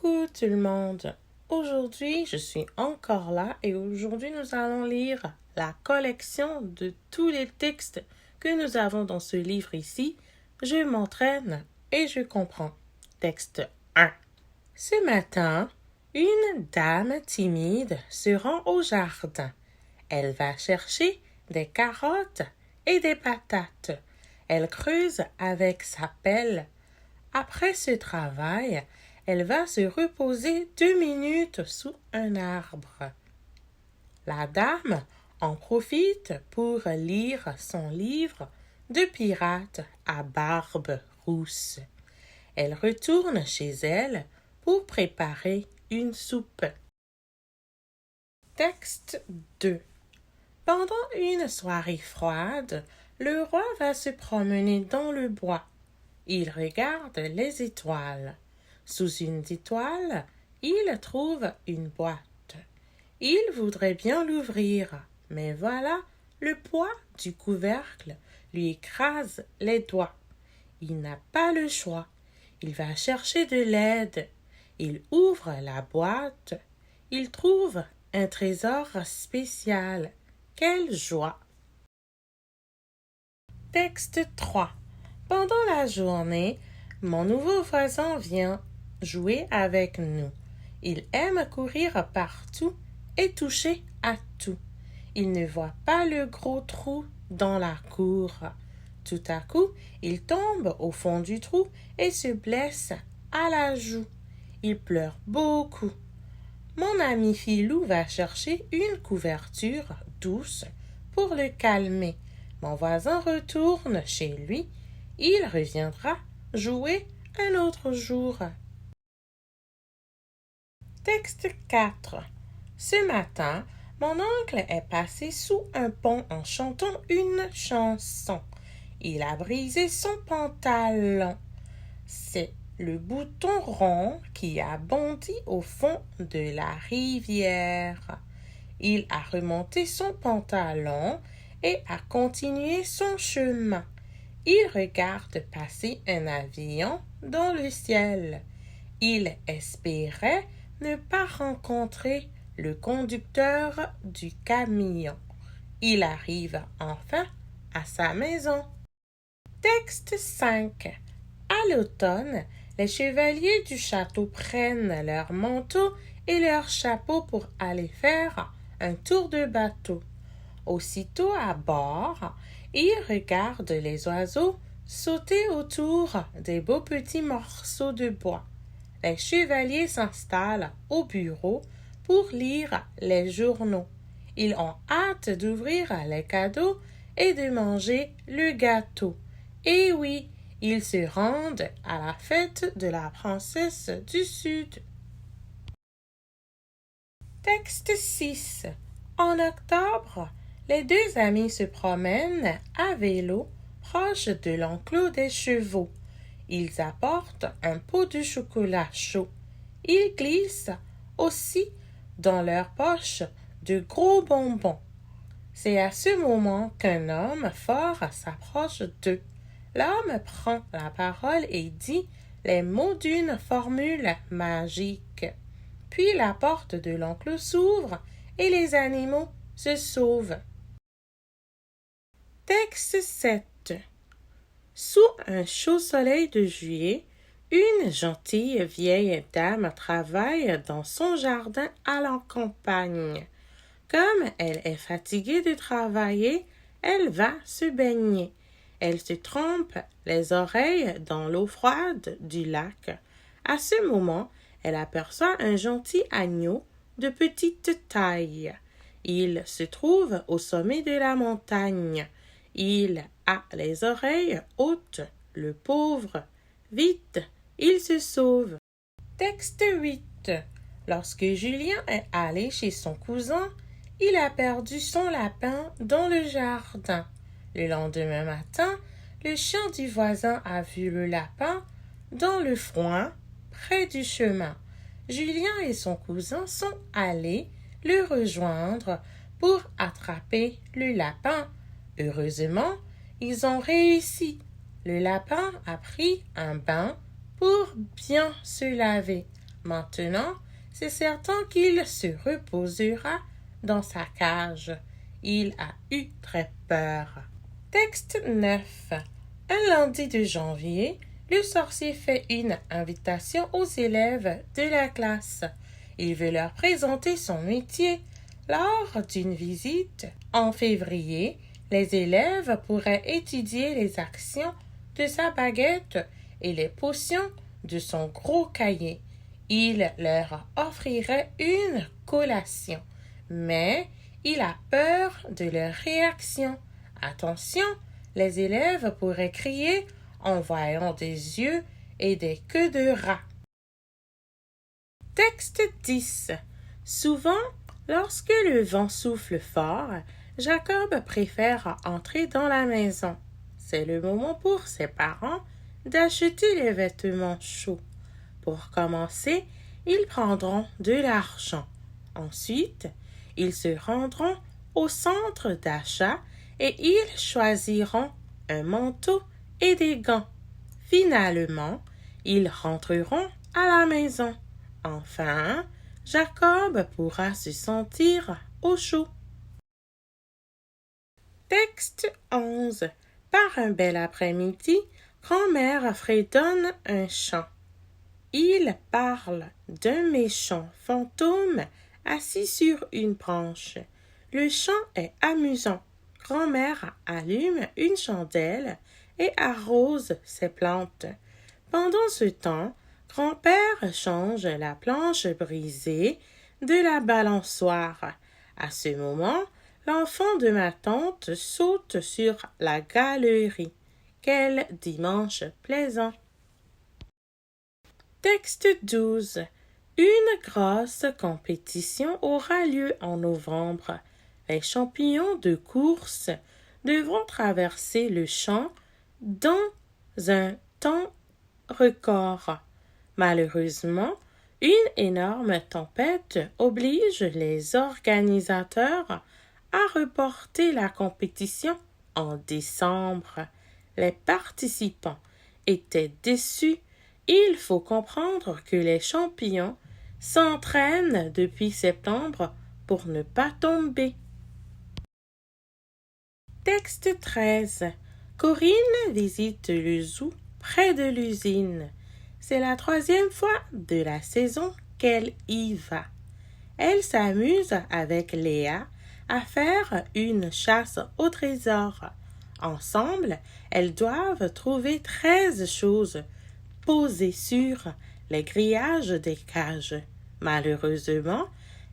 Coucou tout le monde! Aujourd'hui, je suis encore là et aujourd'hui, nous allons lire la collection de tous les textes que nous avons dans ce livre ici. Je m'entraîne et je comprends. Texte 1. Ce matin, une dame timide se rend au jardin. Elle va chercher des carottes et des patates. Elle creuse avec sa pelle. Après ce travail, elle va se reposer 2 minutes sous un arbre. La dame en profite pour lire son livre de pirate à barbe rousse. Elle retourne chez elle pour préparer une soupe. Texte 2. Pendant une soirée froide, le roi va se promener dans le bois. Il regarde les étoiles. Sous une étoile, il trouve une boîte. Il voudrait bien l'ouvrir, mais voilà, le poids du couvercle lui écrase les doigts. Il n'a pas le choix. Il va chercher de l'aide. Il ouvre la boîte. Il trouve un trésor spécial. Quelle joie! Texte 3. Pendant la journée, mon nouveau voisin vient jouer avec nous. Il aime courir partout et toucher à tout. Il ne voit pas le gros trou dans la cour. Tout à coup, il tombe au fond du trou et se blesse à la joue. Il pleure beaucoup. Mon ami Filou va chercher une couverture douce pour le calmer. Mon voisin retourne chez lui. Il reviendra jouer un autre jour. Texte 4. Ce matin, mon oncle est passé sous un pont en chantant une chanson. Il a brisé son pantalon. C'est le bouton rond qui a bondi au fond de la rivière. Il a remonté son pantalon et a continué son chemin. Il regarde passer un avion dans le ciel. Il espérait ne pas rencontrer le conducteur du camion. Il arrive enfin à sa maison. Texte 5. À l'automne, les chevaliers du château prennent leurs manteaux et leurs chapeaux pour aller faire un tour de bateau. Aussitôt à bord, ils regardent les oiseaux sauter autour des beaux petits morceaux de bois. Les chevaliers s'installent au bureau pour lire les journaux. Ils ont hâte d'ouvrir les cadeaux et de manger le gâteau. Et oui, ils se rendent à la fête de la princesse du Sud. Texte 6. En octobre, les deux amis se promènent à vélo proche de l'enclos des chevaux. Ils apportent un pot de chocolat chaud. Ils glissent aussi dans leur poche de gros bonbons. C'est à ce moment qu'un homme fort s'approche d'eux. L'homme prend la parole et dit les mots d'une formule magique. Puis la porte de l'enclos s'ouvre et les animaux se sauvent. Texte 7. Sous un chaud soleil de juillet, une gentille vieille dame travaille dans son jardin à la campagne. Comme elle est fatiguée de travailler, elle va se baigner. Elle se trempe les oreilles dans l'eau froide du lac. À ce moment, elle aperçoit un gentil agneau de petite taille. Il se trouve au sommet de la montagne. Il a les oreilles hautes, le pauvre. Vite, il se sauve. Texte 8. Lorsque Julien est allé chez son cousin, il a perdu son lapin dans le jardin. Le lendemain matin, le chien du voisin a vu le lapin dans le foin près du chemin. Julien et son cousin sont allés le rejoindre pour attraper le lapin. Heureusement, ils ont réussi. Le lapin a pris un bain pour bien se laver. Maintenant, c'est certain qu'il se reposera dans sa cage. Il a eu très peur. Texte 9. Un lundi de janvier, le sorcier fait une invitation aux élèves de la classe. Il veut leur présenter son métier. Lors d'une visite en février, les élèves pourraient étudier les actions de sa baguette et les potions de son gros cahier. Il leur offrirait une collation, mais il a peur de leur réaction. Attention, les élèves pourraient crier en voyant des yeux et des queues de rats. Texte 10. Souvent, lorsque le vent souffle fort, Jacob préfère entrer dans la maison. C'est le moment pour ses parents d'acheter les vêtements chauds. Pour commencer, ils prendront de l'argent. Ensuite, ils se rendront au centre d'achat et ils choisiront un manteau et des gants. Finalement, ils rentreront à la maison. Enfin, Jacob pourra se sentir au chaud. Texte 11. Par un bel après-midi, grand-mère fredonne un chant. Il parle d'un méchant fantôme assis sur une branche. Le chant est amusant. Grand-mère allume une chandelle et arrose ses plantes. Pendant ce temps, grand-père change la planche brisée de la balançoire. À ce moment, l'enfant de ma tante saute sur la galerie. Quel dimanche plaisant! Texte 12. Une grosse compétition aura lieu en novembre. Les champions de course devront traverser le champ dans un temps record. Malheureusement, une énorme tempête oblige les organisateurs à reporter la compétition en décembre. Les participants étaient déçus. Il faut comprendre que les champions s'entraînent depuis septembre pour ne pas tomber. Texte 13. Corinne visite le zoo près de l'usine. C'est la 3e fois de la saison qu'elle y va. Elle s'amuse avec Léa à faire une chasse au trésor. Ensemble, elles doivent trouver 13 choses posées sur les grillages des cages. Malheureusement,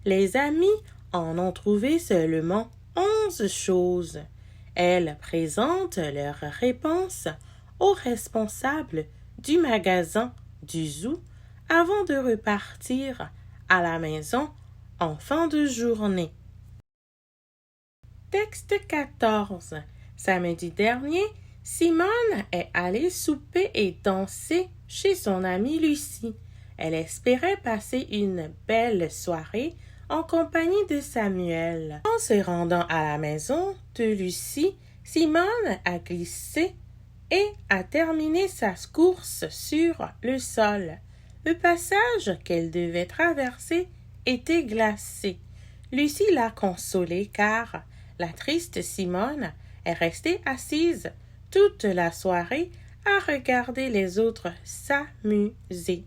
les amis en ont trouvé seulement 11 choses. Elles présentent leurs réponses au responsable du magasin du zoo avant de repartir à la maison en fin de journée. Texte 14. Samedi dernier, Simone est allée souper et danser chez son amie Lucie. Elle espérait passer une belle soirée en compagnie de Samuel. En se rendant à la maison de Lucie, Simone a glissé et a terminé sa course sur le sol. Le passage qu'elle devait traverser était glacé. Lucie l'a consolée car la triste Simone est restée assise toute la soirée à regarder les autres s'amuser.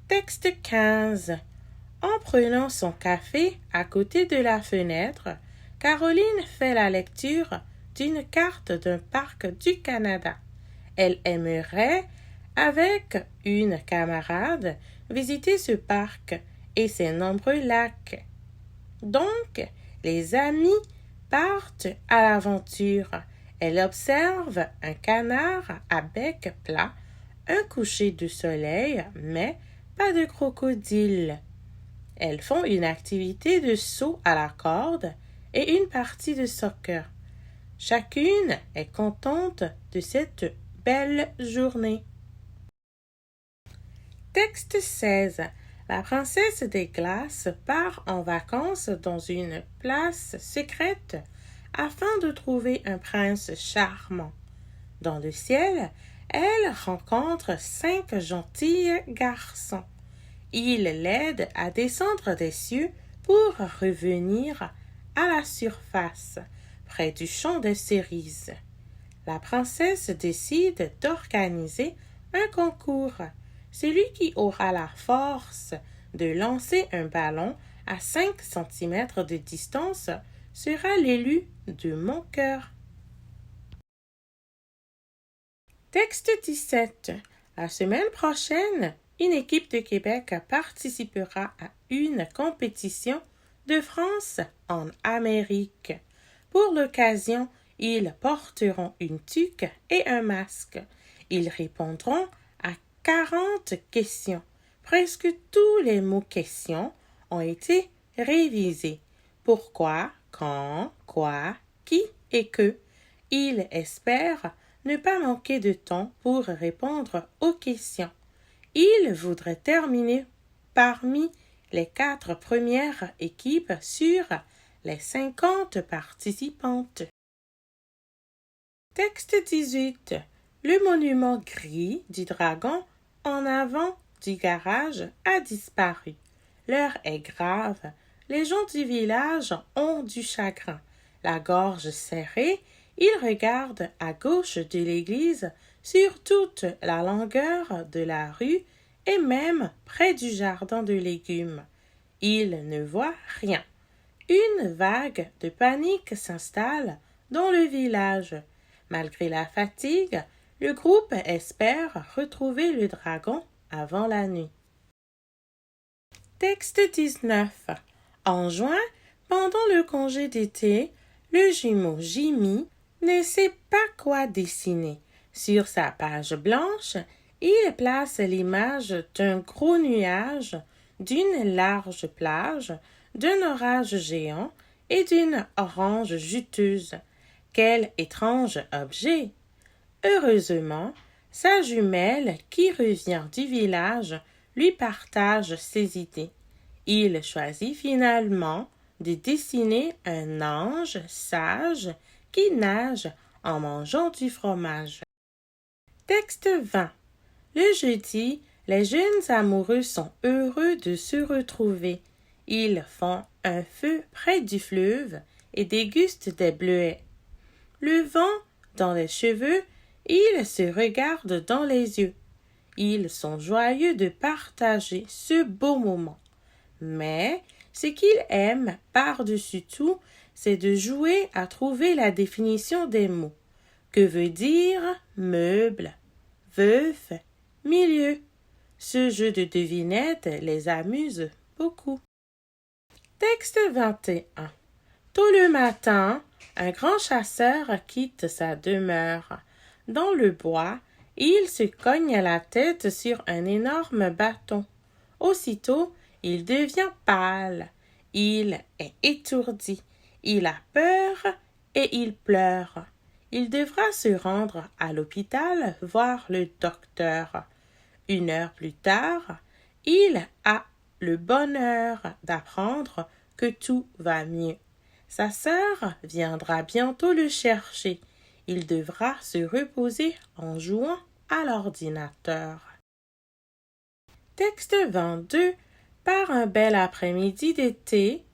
Texte 15. En prenant son café à côté de la fenêtre, Caroline fait la lecture d'une carte d'un parc du Canada. Elle aimerait, avec une camarade, visiter ce parc et ses nombreux lacs. Donc, les amis partent à l'aventure. Elle observe un canard à bec plat, un coucher de soleil, mais pas de crocodile. Elles font une activité de saut à la corde et une partie de soccer. Chacune est contente de cette belle journée. Texte 16. La princesse des glaces part en vacances dans une place secrète afin de trouver un prince charmant. Dans le ciel, Elle rencontre 5 gentils garçons. Ils l'aident à descendre des cieux pour revenir à la surface, près du champ de cerises. La princesse décide d'organiser un concours. Celui qui aura la force de lancer un ballon à 5 centimètres de distance sera l'élu de mon cœur. Texte 17. La semaine prochaine, une équipe de Québec participera à une compétition de France en Amérique. Pour l'occasion, ils porteront une tuque et un masque. Ils répondront à 40 questions. Presque tous les mots questions ont été révisés. Pourquoi, quand, quoi, qui et que. Ils espèrent ne pas manquer de temps pour répondre aux questions. Ils voudraient terminer parmi les 4 premières équipes sur les 50 participantes. Texte 18. Le monument gris du dragon en avant du garage a disparu. L'heure est grave. Les gens du village ont du chagrin. La gorge serrée, ils regardent à gauche de l'église, sur toute la longueur de la rue et même près du jardin de légumes. Ils ne voient rien. Une vague de panique s'installe dans le village. Malgré la fatigue, le groupe espère retrouver le dragon avant la nuit. Texte 19. En juin, pendant le congé d'été, le jumeau Jimmy ne sait pas quoi dessiner. Sur sa page blanche, il place l'image d'un gros nuage, d'une large plage, d'un orage géant et d'une orange juteuse. Quel étrange objet! Heureusement, sa jumelle, qui revient du village, lui partage ses idées. Il choisit finalement de dessiner un ange sage qui nage en mangeant du fromage. Texte 20. Le jeudi, les jeunes amoureux sont heureux de se retrouver. Ils font un feu près du fleuve et dégustent des bleuets. Le vent dans les cheveux, ils se regardent dans les yeux. Ils sont joyeux de partager ce beau moment. Mais ce qu'ils aiment par-dessus tout, c'est de jouer à trouver la définition des mots. Que veut dire meuble, veuf, milieu? Ce jeu de devinettes les amuse beaucoup. Texte 21. Tôt le matin, un grand chasseur quitte sa demeure. Dans le bois, il se cogne la tête sur un énorme bâton. Aussitôt, il devient pâle. Il est étourdi. Il a peur et il pleure. Il devra se rendre à l'hôpital voir le docteur. 1 heure plus tard, il a le bonheur d'apprendre que tout va mieux. Sa sœur viendra bientôt le chercher. Il devra se reposer en jouant à l'ordinateur. Texte 22. Par un bel après-midi d'été,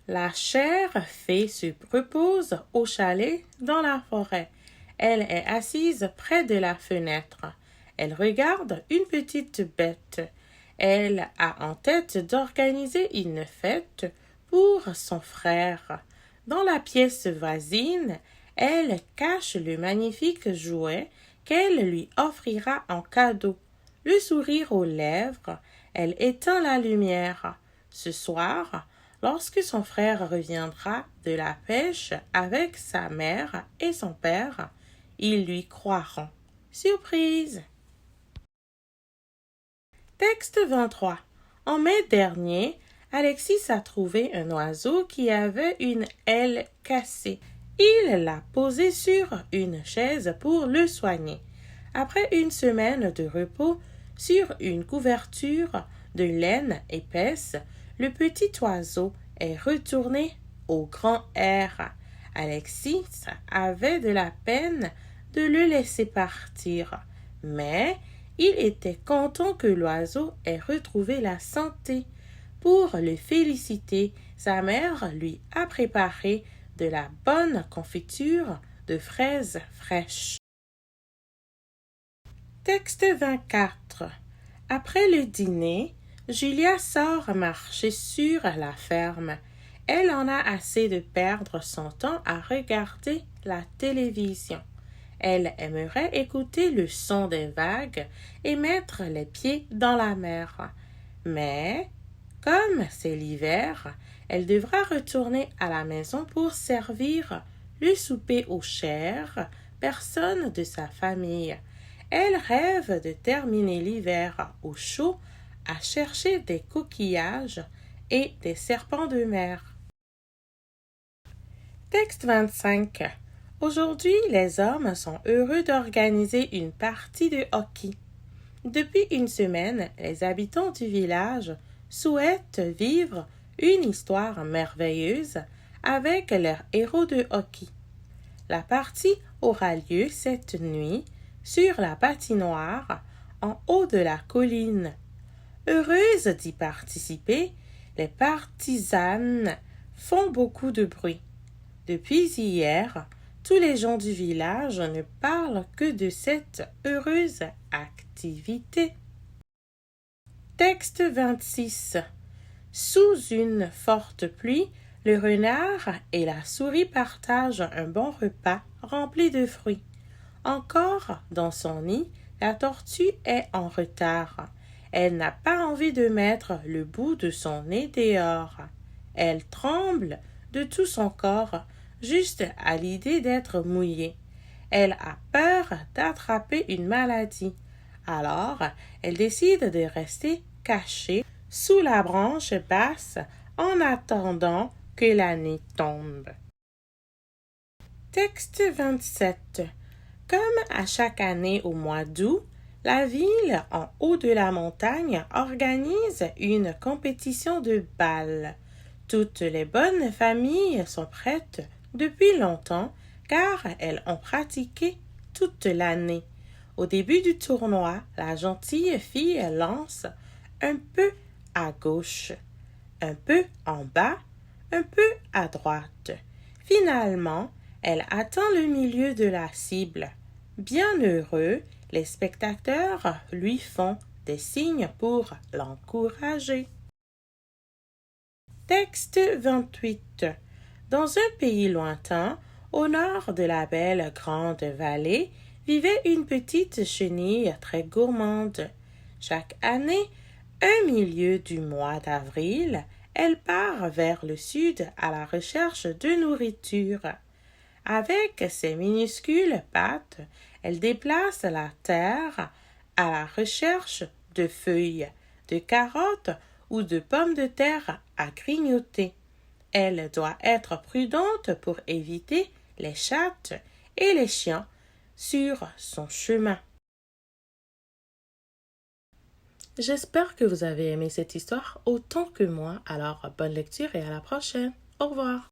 la chère fée se repose au chalet dans la forêt. Elle est assise près de la fenêtre. Elle regarde une petite bête. Elle a en tête d'organiser une fête pour son frère. Dans la pièce voisine, elle cache le magnifique jouet qu'elle lui offrira en cadeau. Le sourire aux lèvres, elle éteint la lumière. Ce soir, lorsque son frère reviendra de la pêche avec sa mère et son père, ils lui croiront. Surprise! Texte 23. En mai dernier, Alexis a trouvé un oiseau qui avait une aile cassée. Il l'a posé sur une chaise pour le soigner. Après une semaine de repos sur une couverture de laine épaisse, le petit oiseau est retourné au grand air. Alexis avait de la peine de le laisser partir, Mais il était content que l'oiseau ait retrouvé la santé. Pour le féliciter, sa mère lui a préparé de la bonne confiture de fraises fraîches. Texte 24. Après le dîner, Julia sort marcher sur la ferme. Elle en a assez de perdre son temps à regarder la télévision. Elle aimerait écouter le son des vagues et mettre les pieds dans la mer. Mais, comme c'est l'hiver, elle devra retourner à la maison pour servir le souper aux chères personnes de sa famille. Elle rêve de terminer l'hiver au chaud à chercher des coquillages et des serpents de mer. Texte 25. Aujourd'hui, les hommes sont heureux d'organiser une partie de hockey. Depuis une semaine, les habitants du village souhaitent vivre une histoire merveilleuse avec leur héros de hockey. La partie aura lieu cette nuit sur la patinoire en haut de la colline. Heureuses d'y participer, les partisanes font beaucoup de bruit. Depuis hier, tous les gens du village ne parlent que de cette heureuse activité. Texte 26. Sous une forte pluie, le renard et la souris partagent un bon repas rempli de fruits. Encore dans son nid, la tortue est en retard. Elle n'a pas envie de mettre le bout de son nez dehors. Elle tremble de tout son corps, juste à l'idée d'être mouillée. Elle a peur d'attraper une maladie. Alors, elle décide de rester cachée sous la branche basse en attendant que la nuit tombe. Texte 27. Comme à chaque année au mois d'août, la ville en haut de la montagne organise une compétition de bal. Toutes les bonnes familles sont prêtes depuis longtemps car elles ont pratiqué toute l'année. Au début du tournoi, la gentille fille lance un peu à gauche, un peu en bas, un peu à droite. Finalement, elle atteint le milieu de la cible. Bien heureux, les spectateurs lui font des signes pour l'encourager. Texte 28. Dans un pays lointain, au nord de la belle grande vallée, vivait une petite chenille très gourmande. Chaque année, un milieu du mois d'avril, elle part vers le sud à la recherche de nourriture. Avec ses minuscules pattes, elle déplace la terre à la recherche de feuilles, de carottes ou de pommes de terre à grignoter. Elle doit être prudente pour éviter les chattes et les chiens sur son chemin. J'espère que vous avez aimé cette histoire autant que moi, alors bonne lecture et à la prochaine. Au revoir.